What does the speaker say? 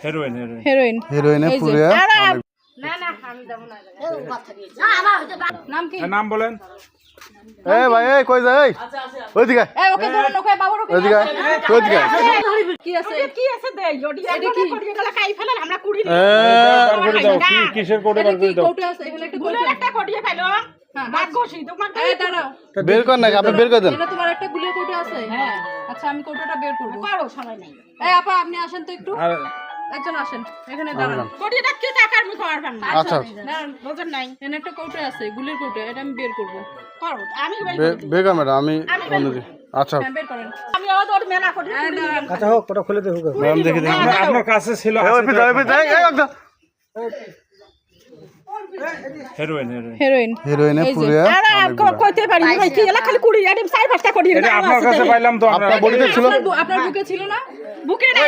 Heroin হেরোইনে পুরে নাম কি? নাম বলেন। এই ভাই এই কই যাই ওইদিকে ওকে ধরো নখে বাবুর ওকে ওইদিকে ওইদিকে কি আছে দে জড়ি এটা কি কড়ি গলা খাই ফেলাল আমরা কুড়ি বার করে দাও কি কিসের কোটে বার করে দাও। কোটে আছে এখানে একটা গুলের একটা কড়িয়ে ফেলো বাদ ঘষি তোমার এই দাঁড়াও বের কর না আপনি বের করে দেন। এটা তোমার একটা গুলের কোটে আছে হ্যাঁ আচ্ছা আমি কোটোটা বের করব পারো সময় নাই এই আপা আপনি আসেন তো একটু একজন আসেন এখানে দাঁড়ান কোটিটা কি টাকার মুখ পারবেন না আচ্ছা না বোঝেন নাই এখানে একটা কোটে আছে গুলের কোটে এটা আমি বের করব করো আমি বের কর ম্যাডাম আমি অন্যদিকে আচ্ছা বের করেন আমি ওর মেলা করি আচ্ছা হোক ওটা খুলে দে হোক ম্যাডাম দেখে দেখি আপনার কাছে ছিল এই একদম হেরোইনে পুরে আরে কইতে পারি ভাই কি এলা খালি কুড়ি আরে 4-5টা কোটি এটা আপনার কাছে পাইলাম তো আপনার বডিতে ছিল আপনার বুকে ছিল না বুকে না